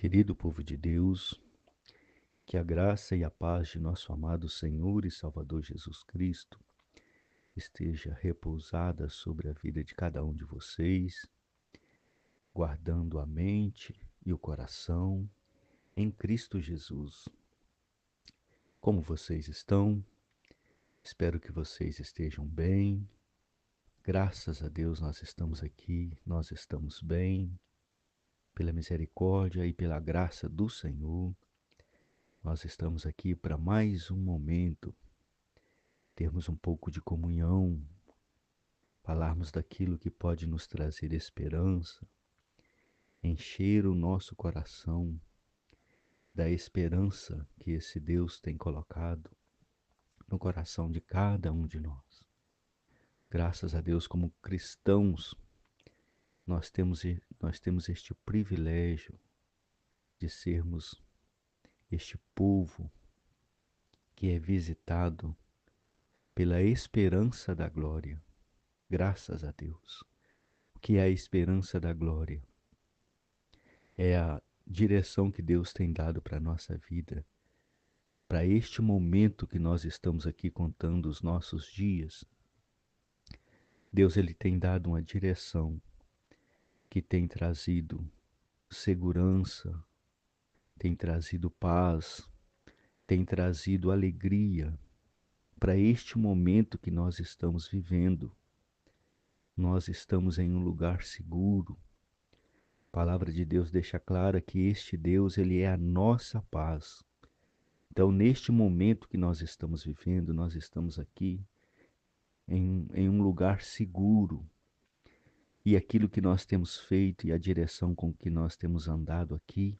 Querido povo de Deus, que a graça e a paz de nosso amado Senhor e Salvador Jesus Cristo esteja repousada sobre a vida de cada um de vocês, guardando a mente e o coração em Cristo Jesus. Como vocês estão? Espero que vocês estejam bem. Graças a Deus nós estamos aqui, nós estamos bem, pela misericórdia e pela graça do Senhor. Nós estamos aqui para mais um momento, termos um pouco de comunhão, falarmos daquilo que pode nos trazer esperança, encher o nosso coração da esperança que esse Deus tem colocado no coração de cada um de nós. Graças a Deus, como cristãos, nós temos este privilégio de sermos este povo que é visitado pela esperança da glória. Graças a Deus. O que é a esperança da glória? É a direção que Deus tem dado para a nossa vida, para este momento que nós estamos aqui contando os nossos dias. Deus ele tem dado uma direção que tem trazido segurança, tem trazido paz, tem trazido alegria para este momento que nós estamos vivendo. Nós estamos em um lugar seguro. A palavra de Deus deixa clara que este Deus, ele é a nossa paz. Então, neste momento que nós estamos vivendo, nós estamos aqui em um lugar seguro. E aquilo que nós temos feito e a direção com que nós temos andado aqui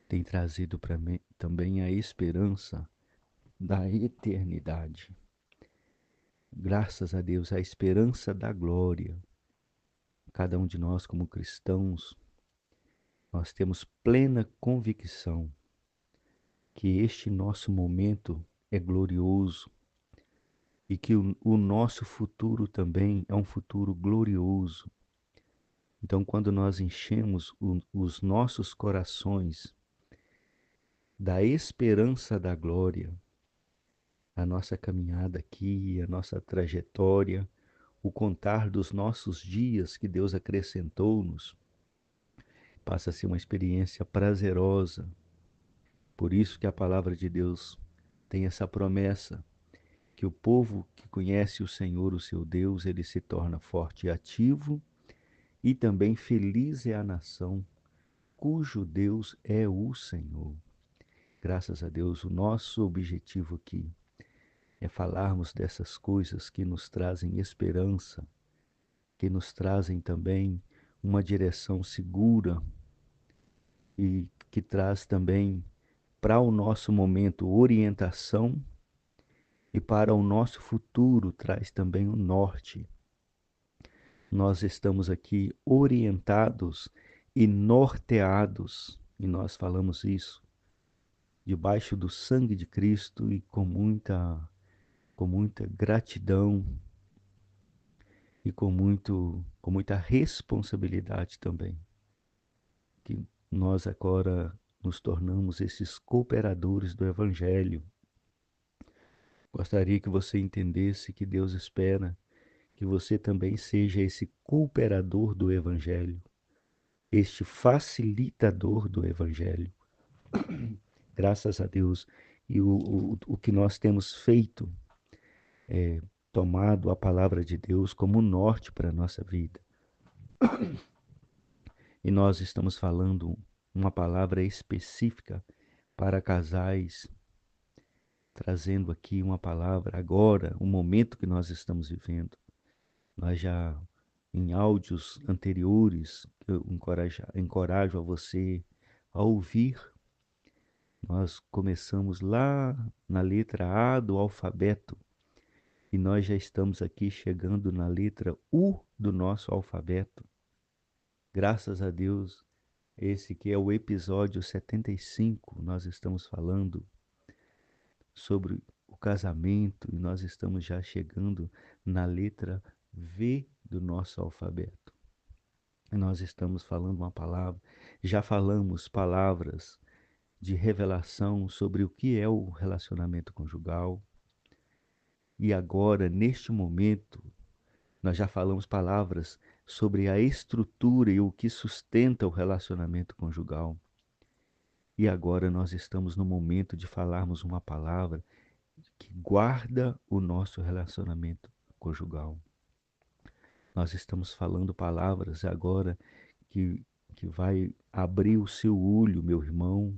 tem trazido para mim também a esperança da eternidade. Graças a Deus, a esperança da glória. Cada um de nós, como cristãos, nós temos plena convicção que este nosso momento é glorioso e que o nosso futuro também é um futuro glorioso. Então, quando nós enchemos os nossos corações da esperança da glória, a nossa caminhada aqui, a nossa trajetória, o contar dos nossos dias que Deus acrescentou-nos, passa a ser uma experiência prazerosa. Por isso que a palavra de Deus tem essa promessa, que o povo que conhece o Senhor, o seu Deus, ele se torna forte e ativo, e também feliz é a nação cujo Deus é o Senhor. Graças a Deus, o nosso objetivo aqui é falarmos dessas coisas que nos trazem esperança, que nos trazem também uma direção segura e que traz também para o nosso momento orientação e para o nosso futuro traz também o norte. Nós estamos aqui orientados e norteados, e nós falamos isso, debaixo do sangue de Cristo e com muita gratidão e com muita responsabilidade também, que nós agora nos tornamos esses cooperadores do Evangelho. Gostaria que você entendesse que Deus espera que você também seja esse cooperador do Evangelho, este facilitador do Evangelho. Graças a Deus. E o que nós temos feito é tomado a palavra de Deus como norte para a nossa vida. E nós estamos falando uma palavra específica para casais, trazendo aqui uma palavra agora, o momento que nós estamos vivendo. Nós já, em áudios anteriores, eu encorajo a você a ouvir. Nós começamos lá na letra A do alfabeto e nós já estamos aqui chegando na letra U do nosso alfabeto. Graças a Deus, esse que é o episódio 75, nós estamos falando sobre o casamento e nós estamos já chegando na letra V do nosso alfabeto. nós estamos falando uma palavra, já falamos palavras de revelação sobre o que é o relacionamento conjugal. E agora, neste momento, nós já falamos palavras sobre a estrutura e o que sustenta o relacionamento conjugal. E agora nós estamos no momento de falarmos uma palavra que guarda o nosso relacionamento conjugal. Nós estamos falando palavras agora que, que vai abrir o seu olho, meu irmão,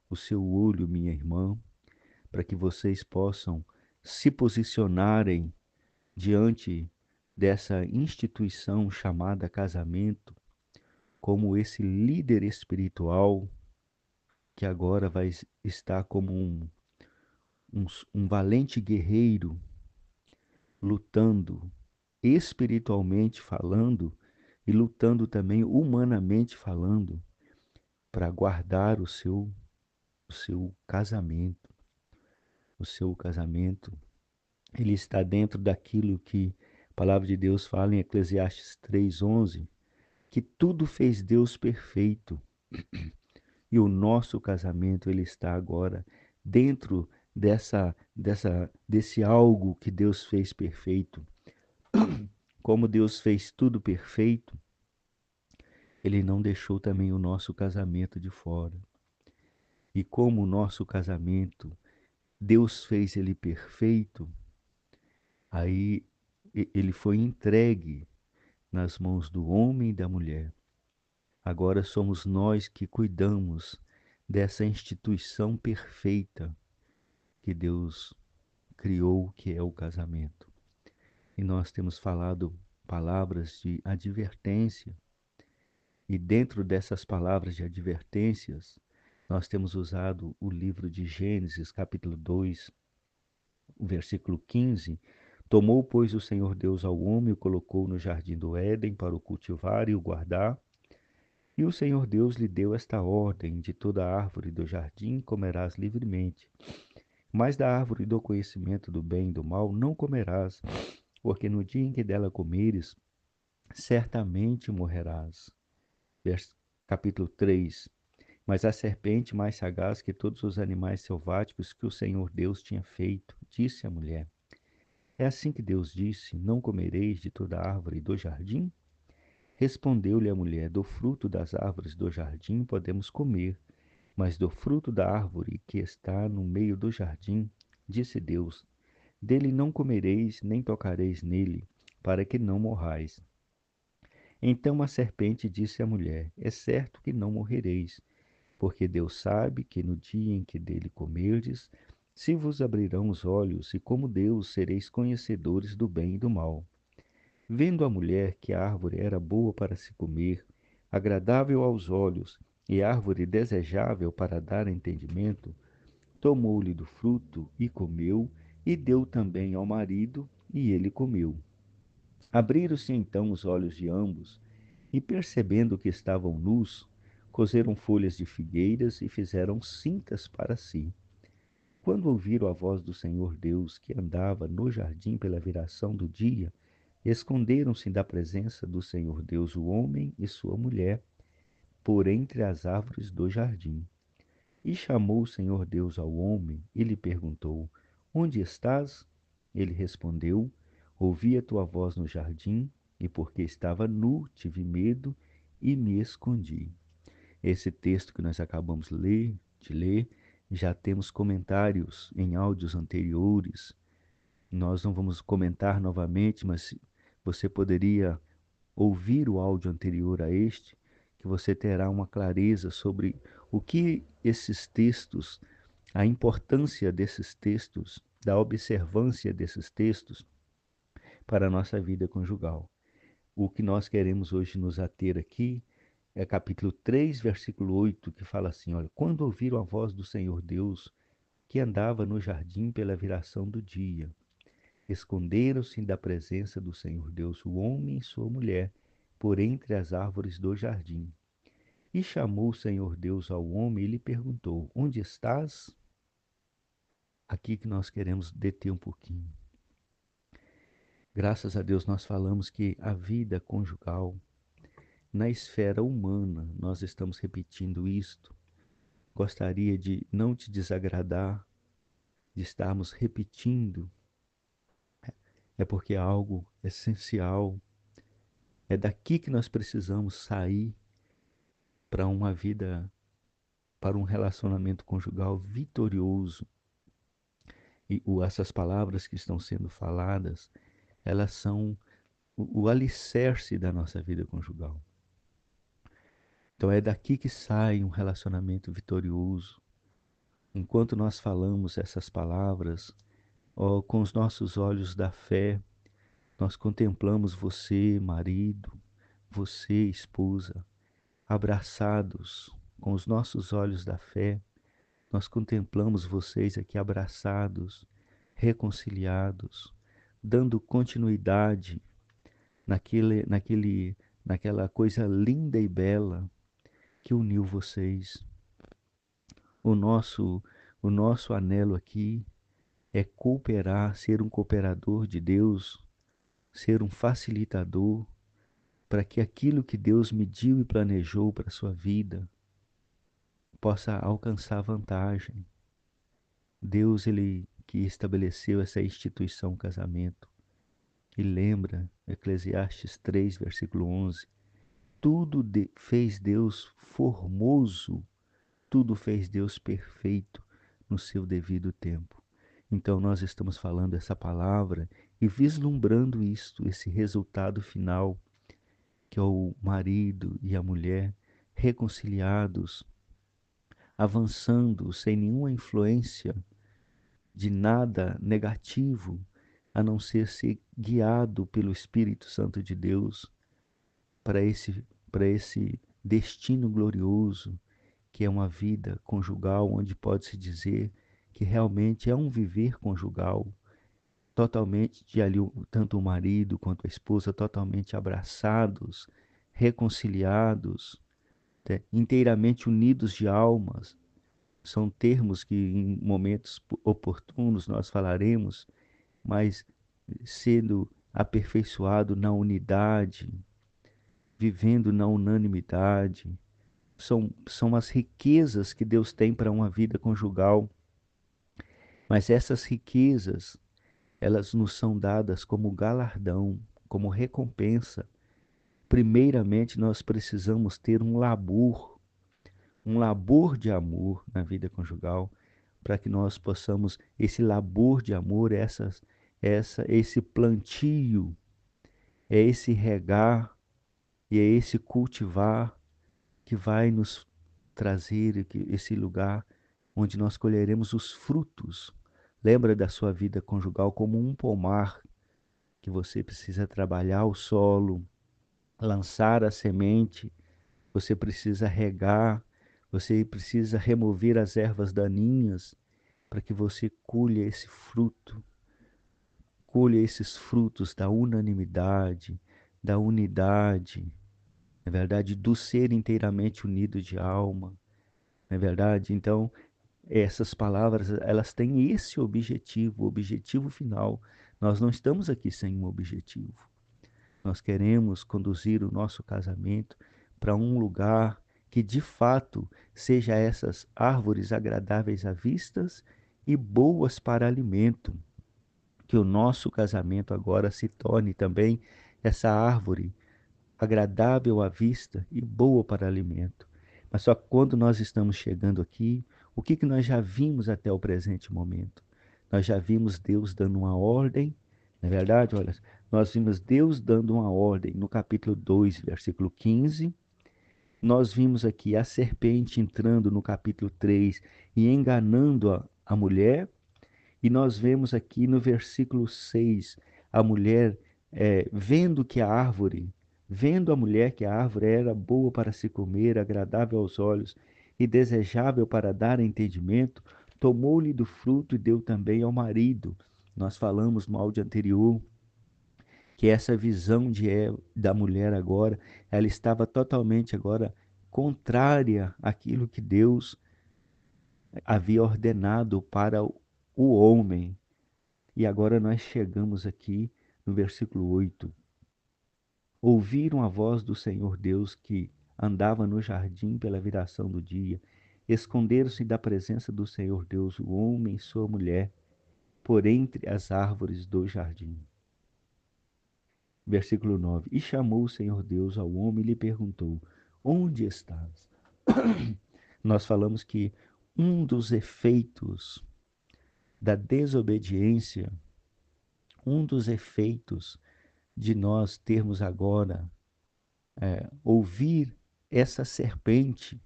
o seu olho, minha irmã, para que vocês possam se posicionarem diante dessa instituição chamada casamento como esse líder espiritual que agora vai estar como um valente guerreiro lutando espiritualmente falando e lutando também humanamente falando para guardar o seu casamento. O seu casamento, ele está dentro daquilo que a palavra de Deus fala em Eclesiastes 3:11, que tudo fez Deus perfeito. E o nosso casamento, ele está agora dentro desse algo que Deus fez perfeito. Como Deus fez tudo perfeito, ele não deixou também o nosso casamento de fora. E como o nosso casamento, Deus fez ele perfeito, aí ele foi entregue nas mãos do homem e da mulher. Agora somos nós que cuidamos dessa instituição perfeita que Deus criou, que é o casamento. E nós temos falado palavras de advertência. E dentro dessas palavras de advertências, nós temos usado o livro de Gênesis, capítulo 2, versículo 15. Tomou, pois, o Senhor Deus ao homem e o colocou no jardim do Éden para o cultivar e o guardar. E o Senhor Deus lhe deu esta ordem: de toda árvore do jardim comerás livremente, mas da árvore do conhecimento do bem e do mal não comerás, porque no dia em que dela comeres, certamente morrerás. Capítulo 3. Mas a serpente, mais sagaz que todos os animais selváticos que o Senhor Deus tinha feito, disse à mulher: é assim que Deus disse: não comereis de toda árvore do jardim? Respondeu-lhe a mulher: do fruto das árvores do jardim podemos comer, mas do fruto da árvore que está no meio do jardim, disse Deus: dele não comereis, nem tocareis nele, para que não morrais. Então a serpente disse à mulher: é certo que não morrereis, porque Deus sabe que no dia em que dele comerdes, se vos abrirão os olhos, e como Deus sereis conhecedores do bem e do mal. Vendo a mulher que a árvore era boa para se comer, agradável aos olhos, e árvore desejável para dar entendimento, tomou-lhe do fruto e comeu, e deu também ao marido, e ele comeu. Abriram-se então os olhos de ambos, e percebendo que estavam nus, coseram folhas de figueiras e fizeram cintas para si. Quando ouviram a voz do Senhor Deus que andava no jardim pela viração do dia, esconderam-se da presença do Senhor Deus o homem e sua mulher por entre as árvores do jardim. E chamou o Senhor Deus ao homem e lhe perguntou: onde estás? Ele respondeu: ouvi a tua voz no jardim, e porque estava nu, tive medo e me escondi. Esse texto que nós acabamos de ler, já temos comentários em áudios anteriores. Nós não vamos comentar novamente, mas você poderia ouvir o áudio anterior a este, que você terá uma clareza sobre o que esses textos, a importância desses textos, da observância desses textos para a nossa vida conjugal. O que nós queremos hoje nos ater aqui é capítulo 3, versículo 8, que fala assim: olha, quando ouviram a voz do Senhor Deus, que andava no jardim pela viração do dia, esconderam-se da presença do Senhor Deus o homem e sua mulher por entre as árvores do jardim. E chamou o Senhor Deus ao homem e lhe perguntou: onde estás? Aqui que nós queremos deter um pouquinho. Graças a Deus nós falamos que a vida conjugal, na esfera humana nós estamos repetindo isto. Gostaria de não te desagradar, de estarmos repetindo, é porque é algo essencial. É daqui que nós precisamos sair para uma vida, para um relacionamento conjugal vitorioso. E essas palavras que estão sendo faladas, elas são o alicerce da nossa vida conjugal. Então é daqui que sai um relacionamento vitorioso. Enquanto nós falamos essas palavras, ó, com os nossos olhos da fé, nós contemplamos você, marido, você, esposa, abraçados com os nossos olhos da fé. Nós contemplamos vocês aqui abraçados, reconciliados, dando continuidade naquela coisa linda e bela que uniu vocês. O nosso, o nosso anelo aqui é cooperar, ser um cooperador de Deus, ser um facilitador para que aquilo que Deus mediu e planejou para a sua vida possa alcançar vantagem. Deus, ele que estabeleceu essa instituição casamento, e lembra, Eclesiastes 3, versículo 11, tudo fez Deus formoso, tudo fez Deus perfeito no seu devido tempo. Então nós estamos falando essa palavra e vislumbrando isto, esse resultado final, que é o marido e a mulher reconciliados, avançando sem nenhuma influência de nada negativo, a não ser guiado pelo Espírito Santo de Deus para esse destino glorioso, que é uma vida conjugal, onde pode-se dizer que realmente é um viver conjugal, totalmente de ali, tanto o marido quanto a esposa, totalmente abraçados, reconciliados, inteiramente unidos de almas. São termos que em momentos oportunos nós falaremos, mas sendo aperfeiçoado na unidade, vivendo na unanimidade. São as riquezas que Deus tem para uma vida conjugal. Mas essas riquezas, elas nos são dadas como galardão, como recompensa. Primeiramente, nós precisamos ter um labor de amor na vida conjugal, para que nós possamos, esse labor de amor, esse plantio, é esse regar e é esse cultivar que vai nos trazer esse lugar onde nós colheremos os frutos. Lembra da sua vida conjugal como um pomar, que você precisa trabalhar o solo, lançar a semente, você precisa regar, você precisa remover as ervas daninhas para que você colha esses frutos da unanimidade, da unidade, na verdade, do ser inteiramente unido de alma, não é verdade? Então, essas palavras, elas têm esse objetivo, o objetivo final. Nós não estamos aqui sem um objetivo. Nós queremos conduzir o nosso casamento para um lugar que, de fato, seja essas árvores agradáveis à vistas e boas para alimento. Que o nosso casamento agora se torne também essa árvore agradável à vista e boa para alimento. Mas só quando nós estamos chegando aqui, o que nós já vimos até o presente momento? Nós já vimos Deus dando uma ordem, não é verdade? Olha, nós vimos Deus dando uma ordem no capítulo 2, versículo 15. Nós vimos aqui a serpente entrando no capítulo 3 e enganando a mulher. E nós vemos aqui no versículo 6, a mulher vendo que a árvore, vendo a mulher que a árvore era boa para se comer, agradável aos olhos e desejável para dar entendimento, tomou-lhe do fruto e deu também ao marido. Nós falamos no áudio anterior que essa visão da mulher agora, ela estava totalmente agora contrária àquilo que Deus havia ordenado para o homem. E agora nós chegamos aqui no versículo 8. ouviram a voz do Senhor Deus que andava no jardim pela viração do dia. Esconderam-se da presença do Senhor Deus, o homem e sua mulher, por entre as árvores do jardim. Versículo 9. E chamou o Senhor Deus ao homem e lhe perguntou: Onde estás? Nós falamos que um dos efeitos da desobediência, um dos efeitos de nós termos agora ouvir essa serpente,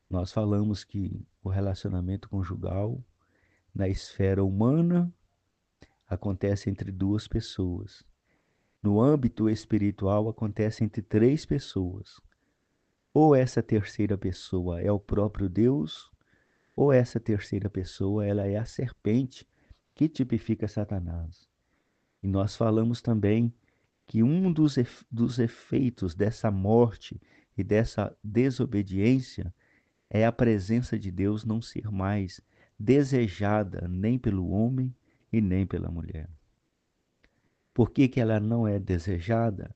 nós falamos que o relacionamento conjugal na esfera humana acontece entre duas pessoas. No âmbito espiritual acontece entre três pessoas. Ou essa terceira pessoa é o próprio Deus, ou essa terceira pessoa ela é a serpente que tipifica Satanás. E nós falamos também que um dos efeitos dessa morte e dessa desobediência é a presença de Deus não ser mais desejada nem pelo homem e nem pela mulher. Por que que ela não é desejada?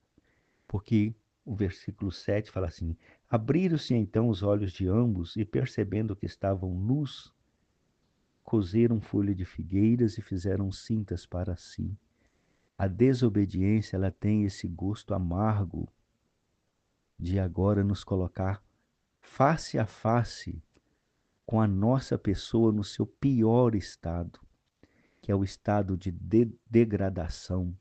Porque o versículo 7 fala assim: Abriram-se então os olhos de ambos e, percebendo que estavam nus, coseram folha de figueiras e fizeram cintas para si. A desobediência, ela tem esse gosto amargo de agora nos colocar face a face com a nossa pessoa no seu pior estado, que é o estado de degradação.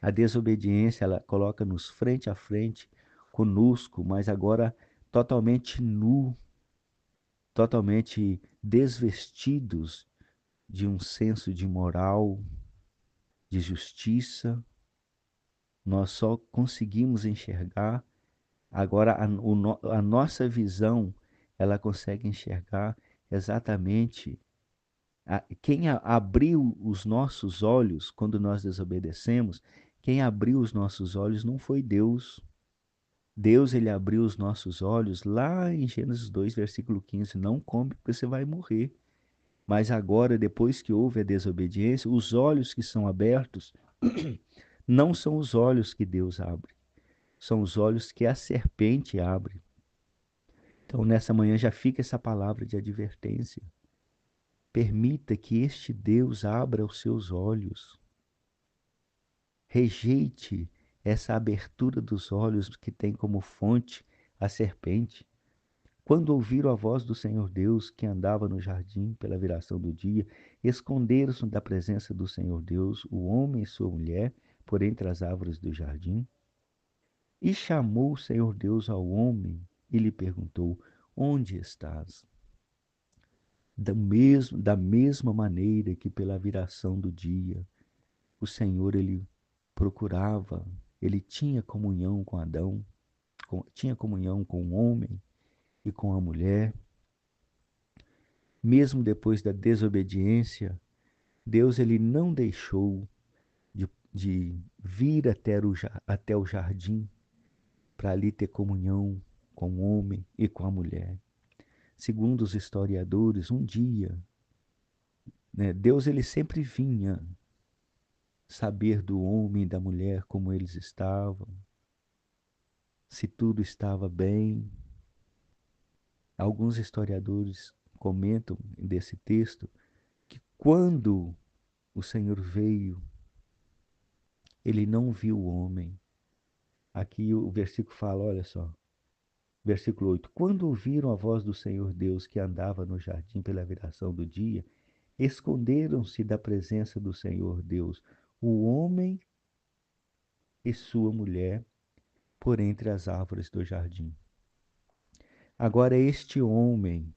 A desobediência, ela coloca-nos frente a frente conosco, mas agora totalmente nu, totalmente desvestidos de um senso de moral, de justiça. Nós só conseguimos enxergar agora a nossa visão, ela consegue enxergar exatamente quem abriu os nossos olhos quando nós desobedecemos. Quem abriu os nossos olhos não foi Deus. Deus, ele abriu os nossos olhos lá em Gênesis 2, versículo 15: não come porque você vai morrer. Mas agora, depois que houve a desobediência, os olhos que são abertos não são os olhos que Deus abre, são os olhos que a serpente abre. Então, nessa manhã já fica essa palavra de advertência. Permita que este Deus abra os seus olhos. Rejeite essa abertura dos olhos que tem como fonte a serpente. Quando ouviram a voz do Senhor Deus que andava no jardim pela viração do dia, esconderam-se da presença do Senhor Deus, o homem e sua mulher, por entre as árvores do jardim. E chamou o Senhor Deus ao homem e lhe perguntou: Onde estás? Da mesma maneira que pela viração do dia, o Senhor, ele procurava, ele tinha comunhão com Adão, tinha comunhão com o homem e com a mulher. Mesmo depois da desobediência, Deus, ele não deixou de vir até o jardim para ali ter comunhão com o homem e com a mulher. Segundo os historiadores, um dia, né, Deus, ele sempre vinha saber do homem e da mulher como eles estavam, se tudo estava bem. Alguns historiadores comentam desse texto que quando o Senhor veio, ele não viu o homem. Aqui o versículo fala, olha só, versículo 8: Quando ouviram a voz do Senhor Deus que andava no jardim pela viração do dia, esconderam-se da presença do Senhor Deus, o homem e sua mulher, por entre as árvores do jardim. Agora, este homem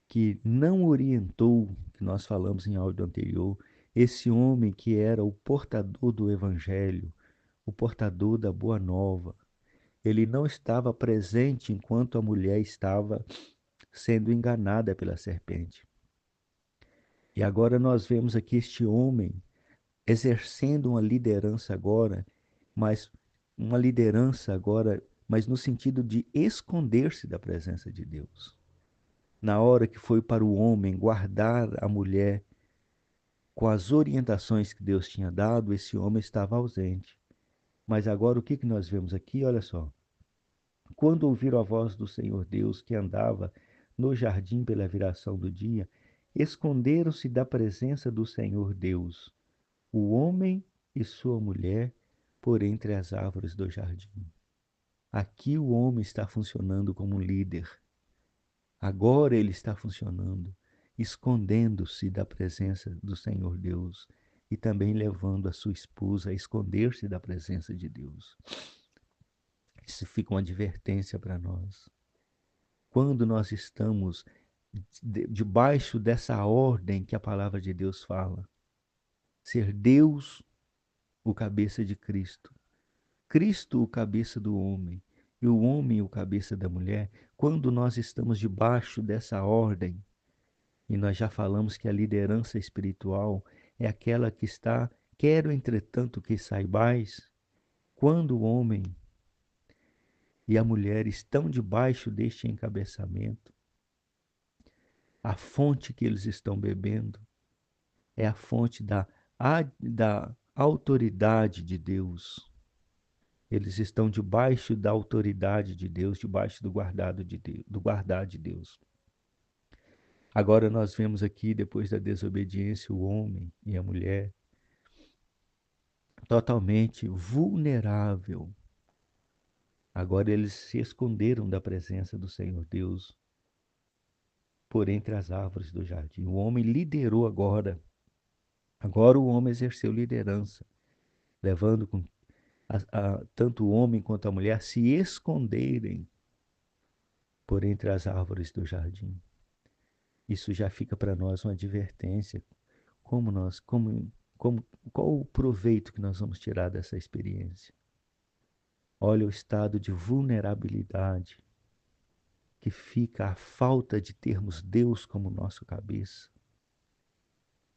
que não orientou, que nós falamos em áudio anterior, esse homem que era o portador do evangelho, o portador da boa nova, ele não estava presente enquanto a mulher estava sendo enganada pela serpente. E agora nós vemos aqui este homem exercendo uma liderança agora, mas uma liderança agora, mas no sentido de esconder-se da presença de Deus. Na hora que foi para o homem guardar a mulher com as orientações que Deus tinha dado, esse homem estava ausente. Mas agora o que que nós vemos aqui? Olha só. Quando ouviram a voz do Senhor Deus que andava no jardim pela viração do dia, esconderam-se da presença do Senhor Deus, o homem e sua mulher, por entre as árvores do jardim. Aqui o homem está funcionando como líder. Agora ele está funcionando, escondendo-se da presença do Senhor Deus e também levando a sua esposa a esconder-se da presença de Deus. Isso fica uma advertência para nós. Quando nós estamos debaixo dessa ordem que a palavra de Deus fala, ser Deus o cabeça de Cristo, Cristo o cabeça do homem e o homem o cabeça da mulher, quando nós estamos debaixo dessa ordem, e nós já falamos que a liderança espiritual é aquela que está, quero entretanto que saibais, quando o homem e a mulher estão debaixo deste encabeçamento, a fonte que eles estão bebendo é a fonte da autoridade de Deus. Eles estão debaixo da autoridade de Deus, debaixo do guardar de Deus. Agora nós vemos aqui, depois da desobediência, o homem e a mulher totalmente vulnerável. Agora eles se esconderam da presença do Senhor Deus por entre as árvores do jardim. O homem liderou agora. Agora o homem exerceu liderança, levando tanto o homem quanto a mulher a se esconderem por entre as árvores do jardim. Isso já fica para nós uma advertência. Como, qual o proveito que nós vamos tirar dessa experiência? Olha o estado de vulnerabilidade que fica a falta de termos Deus como nosso cabeça.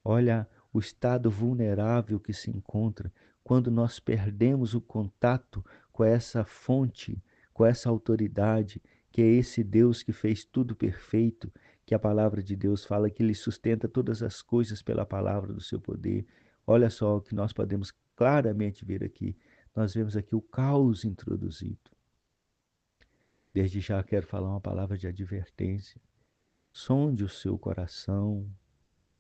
Olha o estado vulnerável que se encontra quando nós perdemos o contato com essa fonte, com essa autoridade, que é esse Deus que fez tudo perfeito, que a palavra de Deus fala que ele sustenta todas as coisas pela palavra do seu poder. Olha só o que nós podemos claramente ver aqui. Nós vemos aqui o caos introduzido. Desde já quero falar uma palavra de advertência. Sonde o seu coração,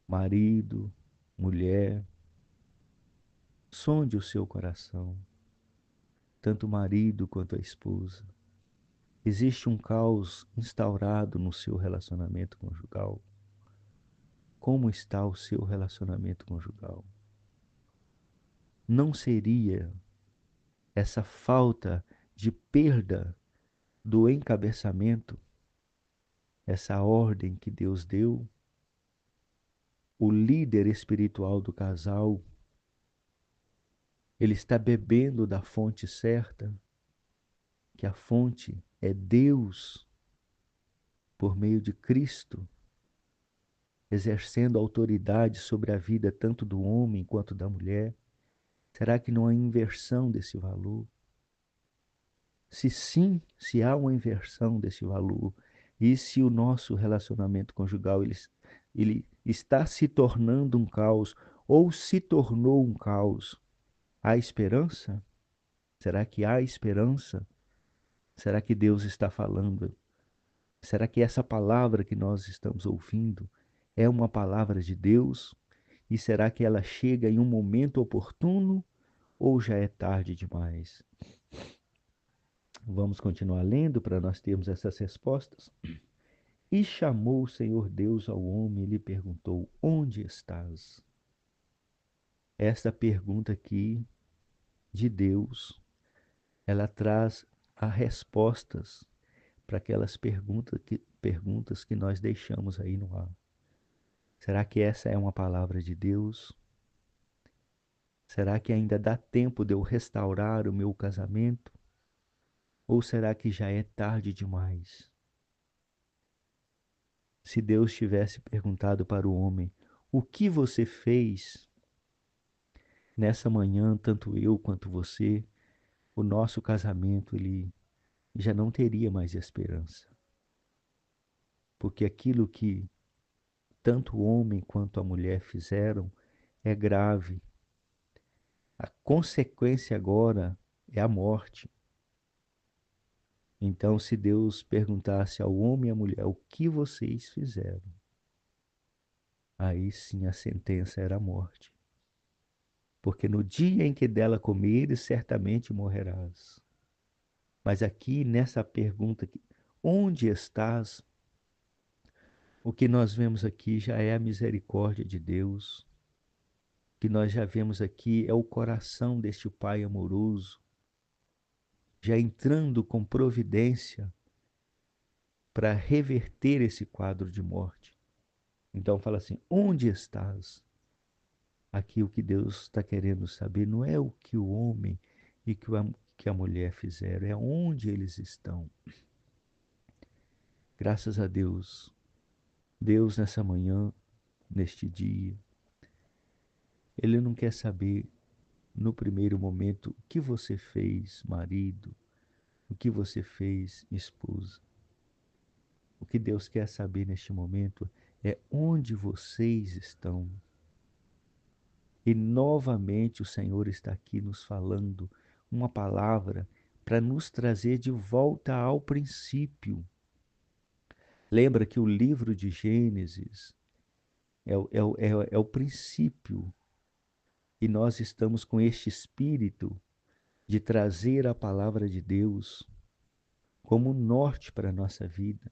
marido, mulher, sonde o seu coração, tanto o marido quanto a esposa. Existe um caos instaurado no seu relacionamento conjugal? Como está o seu relacionamento conjugal? Não seria essa falta de perda do encabeçamento, essa ordem que Deus deu, o líder espiritual do casal, ele está bebendo da fonte certa, que a fonte é Deus, por meio de Cristo, exercendo autoridade sobre a vida tanto do homem quanto da mulher? Será que não há inversão desse valor? Se sim, se há uma inversão desse valor, e se o nosso relacionamento conjugal ele está se tornando um caos, ou se tornou um caos, há esperança? Será que há esperança? Será que Deus está falando? Será que essa palavra que nós estamos ouvindo é uma palavra de Deus? E será que ela chega em um momento oportuno ou já é tarde demais? Vamos continuar lendo para nós termos essas respostas. E chamou o Senhor Deus ao homem e lhe perguntou: onde estás? Esta pergunta aqui de Deus, ela traz as respostas para aquelas perguntas que nós deixamos aí no ar. Será que essa é uma palavra de Deus? Será que ainda dá tempo de eu restaurar o meu casamento? Ou será que já é tarde demais? Se Deus tivesse perguntado para o homem: o que você fez nessa manhã, tanto eu quanto você, o nosso casamento ele já não teria mais esperança. Porque aquilo que tanto o homem quanto a mulher fizeram é grave. A consequência agora é a morte. Então, se Deus perguntasse ao homem e à mulher, o que vocês fizeram? Aí sim a sentença era a morte. Porque no dia em que dela comeres, certamente morrerás. Mas aqui nessa pergunta, onde estás? O que nós vemos aqui já é a misericórdia de Deus. O que nós já vemos aqui é o coração deste Pai amoroso, já entrando com providência para reverter esse quadro de morte. Então fala assim: onde estás? Aqui o que Deus está querendo saber não é o que o homem e que a mulher fizeram, é onde eles estão. Graças a Deus, Deus nessa manhã, neste dia, Ele não quer saber no primeiro momento o que você fez, marido, o que você fez, esposa. O que Deus quer saber neste momento é onde vocês estão. E novamente o Senhor está aqui nos falando uma palavra para nos trazer de volta ao princípio. Lembra que o livro de Gênesis é o princípio. E nós estamos com este espírito de trazer a palavra de Deus como norte para a nossa vida.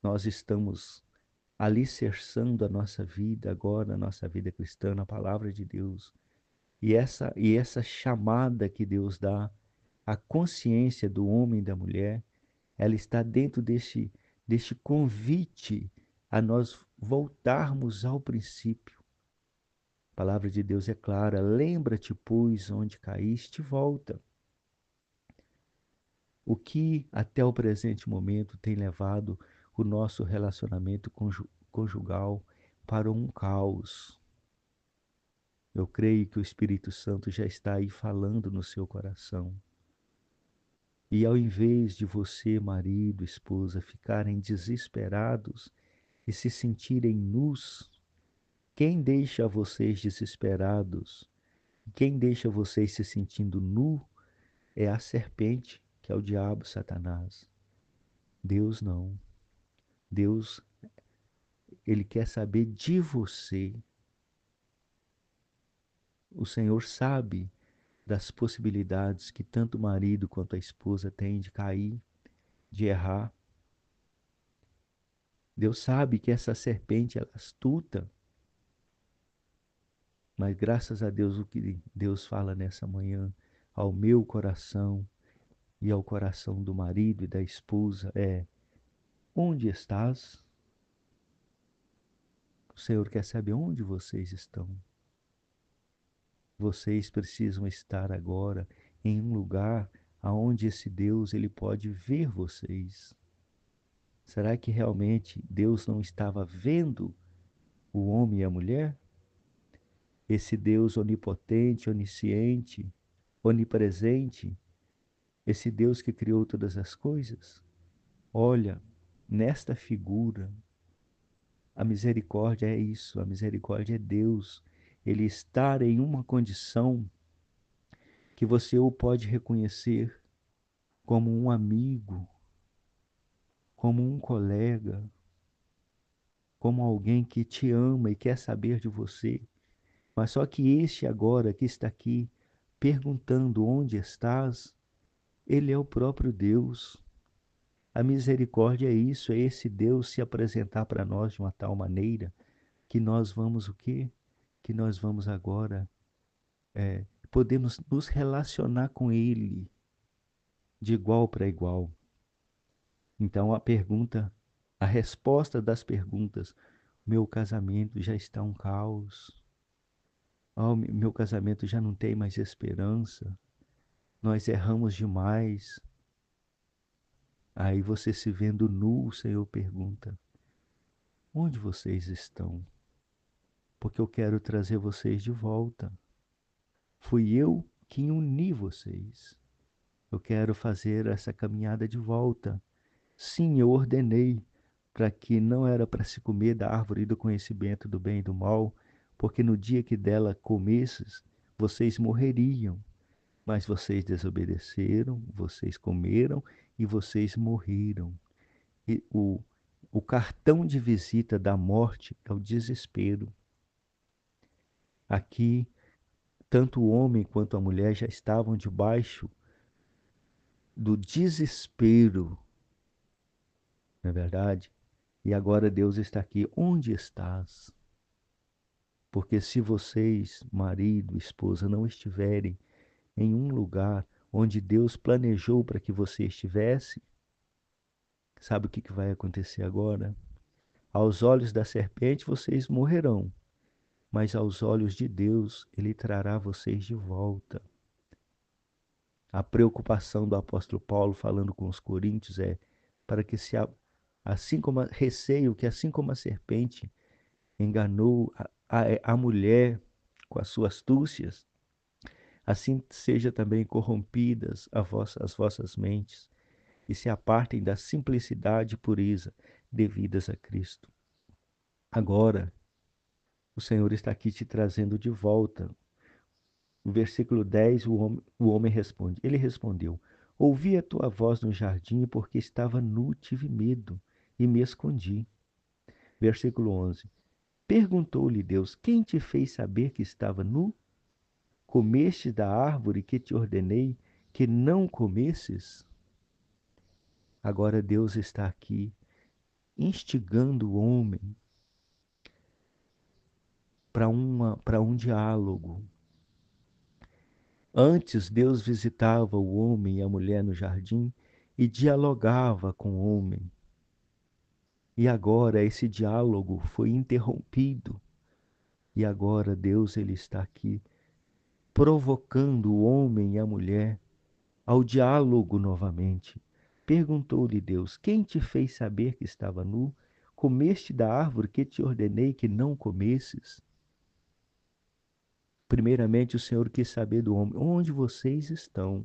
Nós estamos alicerçando a nossa vida agora, a nossa vida cristã, na palavra de Deus. E essa chamada que Deus dá à consciência do homem e da mulher, ela está dentro deste convite a nós voltarmos ao princípio. A palavra de Deus é clara: lembra-te, pois, onde caíste, volta. O que até o presente momento tem levado o nosso relacionamento conjugal para um caos? Eu creio que o Espírito Santo já está aí falando no seu coração. E ao invés de você, marido, esposa, ficarem desesperados e se sentirem nus, quem deixa vocês desesperados, quem deixa vocês se sentindo nu, é a serpente, que é o diabo, Satanás. Deus não. Deus, ele quer saber de você. O Senhor sabe das possibilidades que tanto o marido quanto a esposa têm de cair, de errar. Deus sabe que essa serpente é astuta, mas graças a Deus o que Deus fala nessa manhã ao meu coração e ao coração do marido e da esposa é: onde estás? O Senhor quer saber onde vocês estão. Vocês precisam estar agora em um lugar aonde esse Deus ele pode ver vocês. Será que realmente Deus não estava vendo o homem e a mulher? Esse Deus onipotente, onisciente, onipresente, esse Deus que criou todas as coisas? Olha, nesta figura, a misericórdia é isso, a misericórdia é Deus. Ele estar em uma condição que você o pode reconhecer como um amigo, como um colega, como alguém que te ama e quer saber de você. Mas só que este agora que está aqui perguntando onde estás, ele é o próprio Deus. A misericórdia é isso, é esse Deus se apresentar para nós de uma tal maneira que nós vamos o quê? Que nós vamos agora podemos nos relacionar com ele de igual para igual. Então a resposta das perguntas: meu casamento já está um caos. Oh, meu casamento já não tem mais esperança. Nós erramos demais. Aí você se vendo nu, o Senhor pergunta: onde vocês estão? Porque eu quero trazer vocês de volta. Fui eu que uni vocês. Eu quero fazer essa caminhada de volta. Sim, eu ordenei para que não era para se comer da árvore do conhecimento do bem e do mal, porque no dia que dela comesses, vocês morreriam. Mas vocês desobedeceram, vocês comeram e vocês morreram. E o cartão de visita da morte é o desespero. Aqui, tanto o homem quanto a mulher já estavam debaixo do desespero, não é verdade? E agora Deus está aqui. Onde estás? Porque se vocês, marido, esposa, não estiverem em um lugar onde Deus planejou para que você estivesse, sabe o que vai acontecer agora? Aos olhos da serpente vocês morrerão, mas aos olhos de Deus ele trará vocês de volta. A preocupação do apóstolo Paulo falando com os coríntios é para que assim como receio que assim como a serpente enganou a mulher com as suas astúcias, assim seja também corrompidas as vossas mentes e se apartem da simplicidade e pureza devidas a Cristo. Agora, o Senhor está aqui te trazendo de volta. No versículo 10, o homem responde. Ele respondeu: Ouvi a tua voz no jardim, porque estava nu, tive medo e me escondi. Versículo 11. Perguntou-lhe Deus: Quem te fez saber que estava nu? Comeste da árvore que te ordenei que não comesses? Agora Deus está aqui instigando o homem para um diálogo. Antes, Deus visitava o homem e a mulher no jardim e dialogava com o homem. E agora esse diálogo foi interrompido. E agora Deus ele está aqui provocando o homem e a mulher ao diálogo novamente. Perguntou-lhe Deus: Quem te fez saber que estava nu? Comeste da árvore que te ordenei que não comesses? Primeiramente, o Senhor quis saber do homem: onde vocês estão?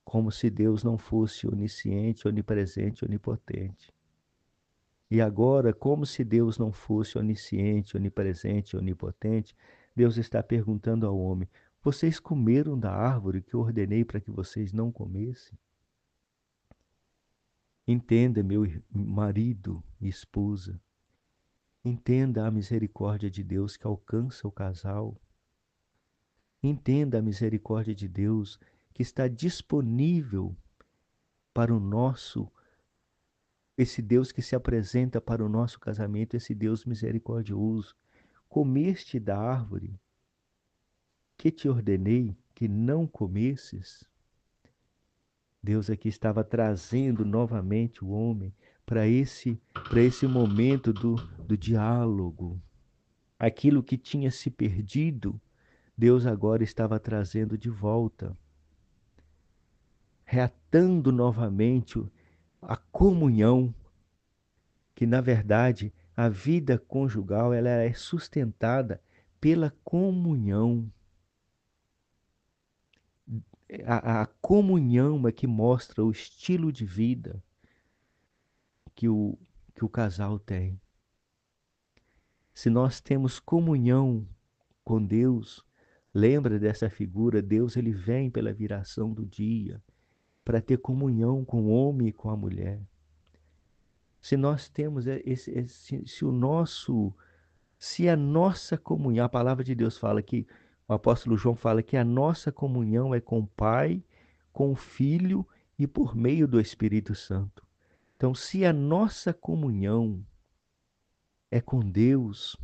Como se Deus não fosse onisciente, onipresente, onipotente. E agora, como se Deus não fosse onisciente, onipresente, onipotente, Deus está perguntando ao homem: vocês comeram da árvore que eu ordenei para que vocês não comessem? Entenda, meu marido e esposa, entenda a misericórdia de Deus que alcança o casal. Entenda a misericórdia de Deus que está disponível para o nosso, esse Deus que se apresenta para o nosso casamento, esse Deus misericordioso. Comeste da árvore que te ordenei que não comesses? Deus aqui estava trazendo novamente o homem para esse momento do diálogo. Aquilo que tinha se perdido, Deus agora estava trazendo de volta, reatando novamente a comunhão, que na verdade a vida conjugal ela é sustentada pela comunhão. A comunhão é que mostra o estilo de vida que que o casal tem. Se nós temos comunhão com Deus, lembra dessa figura, Deus ele vem pela viração do dia para ter comunhão com o homem e com a mulher. Se nós temos se o nosso, se a nossa comunhão, a palavra de Deus fala que, o apóstolo João fala que a nossa comunhão é com o Pai, com o Filho e por meio do Espírito Santo. Então, se a nossa comunhão é com Deus,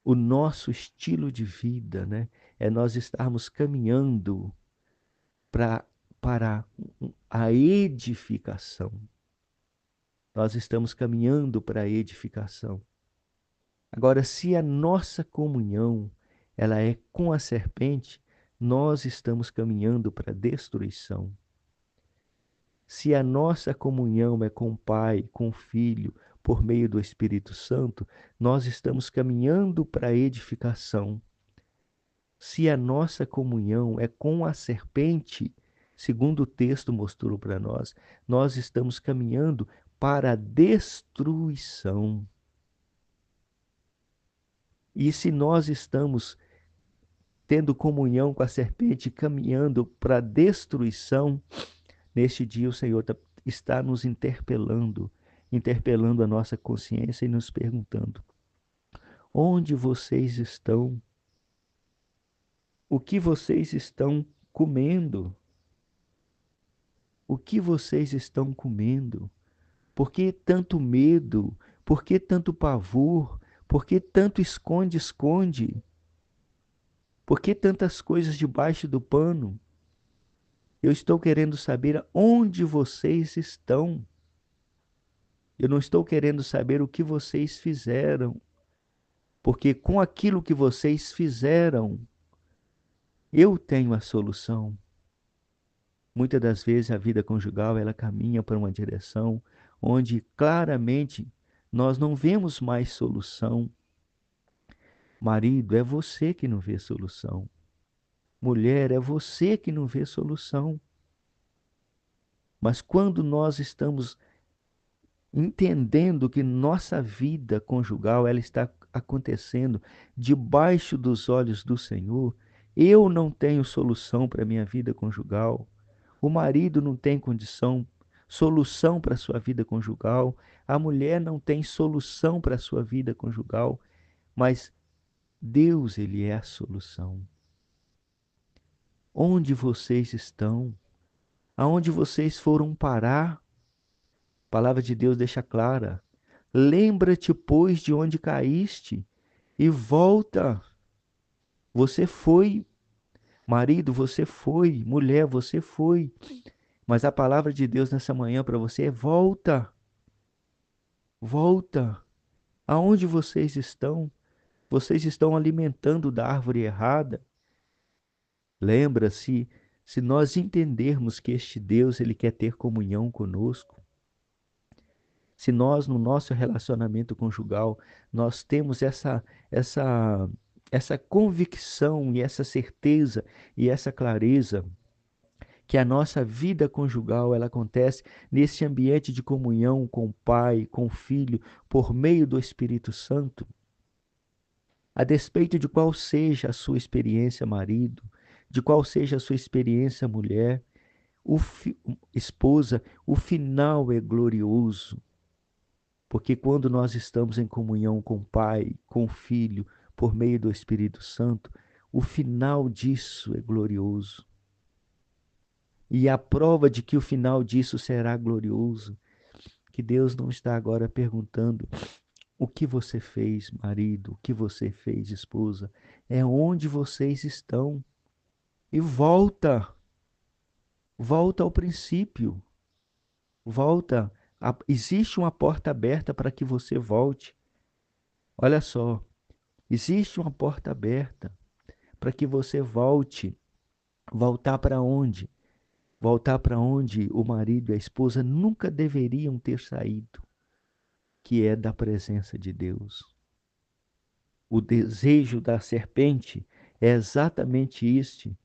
o nosso estilo de vida, né, é nós estarmos caminhando pra, para a edificação. Nós estamos caminhando para a edificação. Agora, se a nossa comunhão ela é com a serpente, nós estamos caminhando para a destruição. Se a nossa comunhão é com o Pai, com o Filho, por meio do Espírito Santo, nós estamos caminhando para a edificação. Se a nossa comunhão é com a serpente, segundo o texto mostrou para nós, nós estamos caminhando para a destruição. E se nós estamos tendo comunhão com a serpente, caminhando para a destruição, neste dia o Senhor está nos interpelando, interpelando a nossa consciência e nos perguntando: onde vocês estão? O que vocês estão comendo? O que vocês estão comendo? Por que tanto medo? Por que tanto pavor? Por que tanto esconde-esconde? Por que tantas coisas debaixo do pano? Eu estou querendo saber onde vocês estão. Eu não estou querendo saber o que vocês fizeram. Porque com aquilo que vocês fizeram, eu tenho a solução. Muitas das vezes a vida conjugal ela caminha para uma direção onde claramente nós não vemos mais solução. Marido, é você que não vê solução. Mulher, é você que não vê solução. Mas quando nós estamos entendendo que nossa vida conjugal ela está acontecendo debaixo dos olhos do Senhor, eu não tenho solução para a minha vida conjugal. O marido não tem solução para a sua vida conjugal. A mulher não tem solução para a sua vida conjugal. Mas Deus, Ele é a solução. Onde vocês estão? Aonde vocês foram parar? A palavra de Deus deixa clara. Lembra-te, pois, de onde caíste e volta. Você foi, marido, você foi, mulher, você foi. Mas a palavra de Deus nessa manhã para você é volta. Volta. Aonde vocês estão? Vocês estão alimentando da árvore errada. Lembra-se, se nós entendermos que este Deus, ele quer ter comunhão conosco, se nós no nosso relacionamento conjugal, nós temos essa convicção e essa certeza e essa clareza que a nossa vida conjugal ela acontece nesse ambiente de comunhão com o Pai, com o Filho, por meio do Espírito Santo, a despeito de qual seja a sua experiência marido, de qual seja a sua experiência mulher, esposa, o final é glorioso. Porque quando nós estamos em comunhão com o Pai, com o Filho, por meio do Espírito Santo, o final disso é glorioso. E a prova de que o final disso será glorioso, que Deus não está agora perguntando o que você fez, marido, o que você fez, esposa, é onde vocês estão. E volta, volta ao princípio, volta. Existe uma porta aberta para que você volte. Olha só, existe uma porta aberta para que você volte. Voltar para onde? Voltar para onde o marido e a esposa nunca deveriam ter saído, que é da presença de Deus. O desejo da serpente é exatamente este,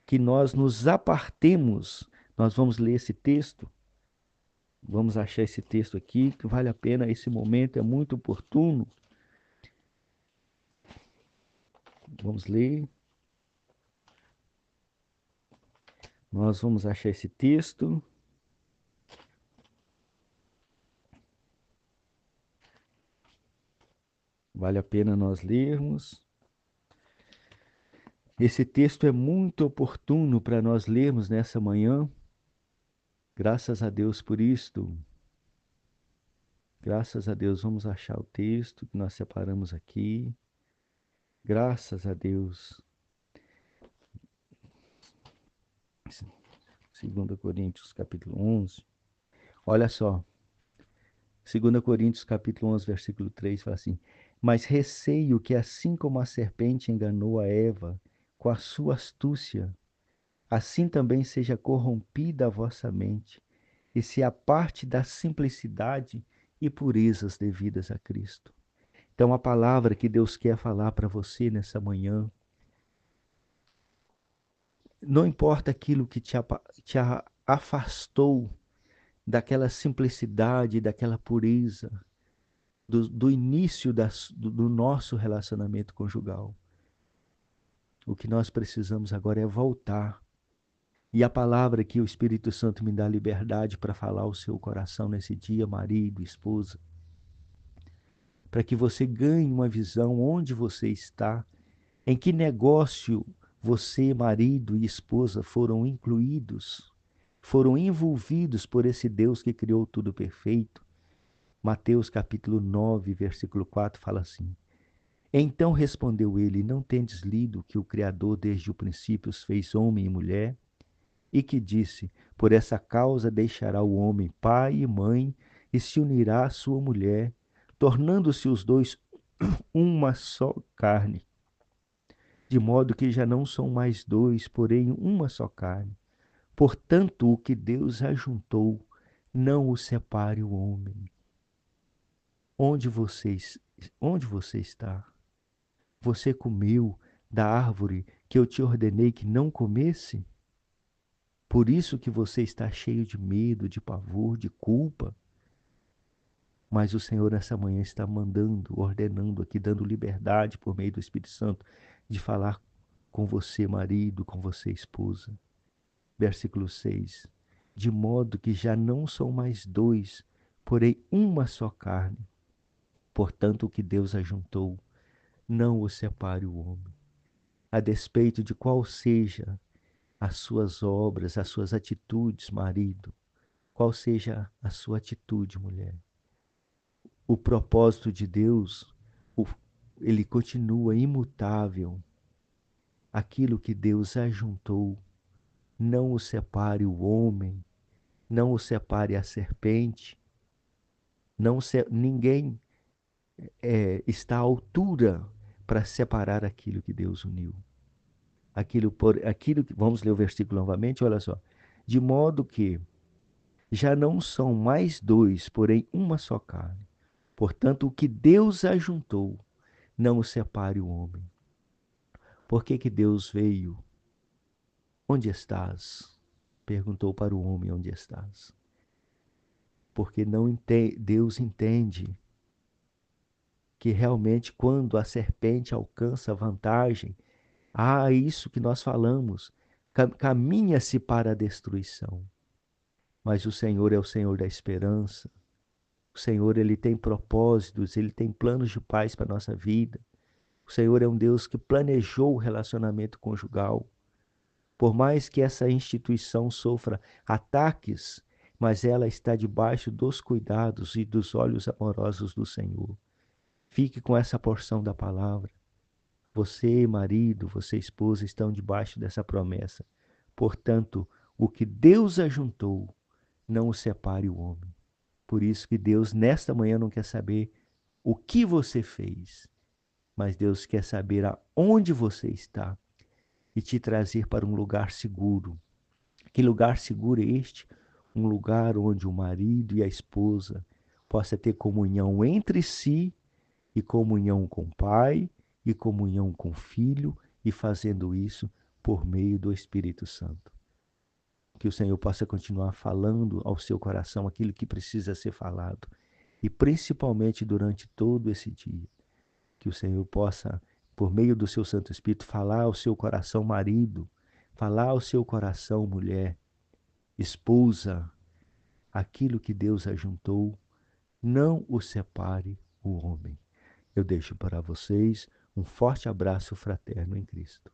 que nós nos apartemos. Nós vamos ler esse texto, vamos achar esse texto aqui, que vale a pena, esse momento é muito oportuno. Vamos ler. Nós vamos achar esse texto. Vale a pena nós lermos. Esse texto é muito oportuno para nós lermos nessa manhã. Graças a Deus por isto. Graças a Deus, vamos achar o texto que nós separamos aqui. Graças a Deus. 2 Coríntios capítulo 11. Olha só. 2 Coríntios capítulo 11, versículo 3 fala assim: mas receio que assim como a serpente enganou a Eva com a sua astúcia, assim também seja corrompida a vossa mente, e se aparte da simplicidade e purezas devidas a Cristo. Então, a palavra que Deus quer falar para você nessa manhã, não importa aquilo que te afastou daquela simplicidade, daquela pureza, do início do nosso relacionamento conjugal. O que nós precisamos agora é voltar. E a palavra que o Espírito Santo me dá liberdade para falar ao seu coração nesse dia, marido, esposa, para que você ganhe uma visão onde você está, em que negócio você, marido e esposa, foram incluídos, foram envolvidos por esse Deus que criou tudo perfeito. Mateus capítulo 9, versículo 4 fala assim: Então respondeu ele: Não tendes lido que o Criador desde o princípio os fez homem e mulher? E que disse: Por essa causa deixará o homem pai e mãe e se unirá à sua mulher, tornando-se os dois uma só carne. De modo que já não são mais dois, porém uma só carne. Portanto, o que Deus ajuntou, não o separe o homem. Onde onde você está? Você comeu da árvore que eu te ordenei que não comesse? Por isso que você está cheio de medo, de pavor, de culpa. Mas o Senhor nessa manhã está mandando, ordenando aqui, dando liberdade por meio do Espírito Santo de falar com você, marido, com você, esposa. Versículo 6. De modo que já não são mais dois, porém uma só carne. Portanto, o que Deus ajuntou, não o separe o homem. A despeito de qual seja as suas obras, as suas atitudes, marido, qual seja a sua atitude, mulher. O propósito de Deus, ele continua imutável. Aquilo que Deus ajuntou, não o separe o homem, não o separe a serpente, ninguém está à altura para separar aquilo que Deus uniu. Vamos ler o versículo novamente, olha só. De modo que já não são mais dois, porém uma só carne. Portanto, o que Deus ajuntou, não o separe o homem. Por que Deus veio? Onde estás? Perguntou para o homem: onde estás? Porque Deus entende que realmente quando a serpente alcança vantagem, isso que nós falamos, caminha-se para a destruição. Mas o Senhor é o Senhor da esperança. O Senhor, ele tem propósitos, ele tem planos de paz para a nossa vida. O Senhor é um Deus que planejou o relacionamento conjugal. Por mais que essa instituição sofra ataques, mas ela está debaixo dos cuidados e dos olhos amorosos do Senhor. Fique com essa porção da palavra. Você, marido, você, esposa, estão debaixo dessa promessa. Portanto, o que Deus ajuntou, não o separe o homem. Por isso que Deus, nesta manhã, não quer saber o que você fez, mas Deus quer saber aonde você está e te trazer para um lugar seguro. Que lugar seguro é este? Um lugar onde o marido e a esposa possam ter comunhão entre si e comunhão com o Pai e comunhão com o Filho, e fazendo isso por meio do Espírito Santo. Que o Senhor possa continuar falando ao seu coração aquilo que precisa ser falado. E principalmente durante todo esse dia, que o Senhor possa, por meio do seu Santo Espírito, falar ao seu coração, marido, falar ao seu coração, mulher, esposa, aquilo que Deus ajuntou, não o separe o homem. Eu deixo para vocês um forte abraço fraterno em Cristo.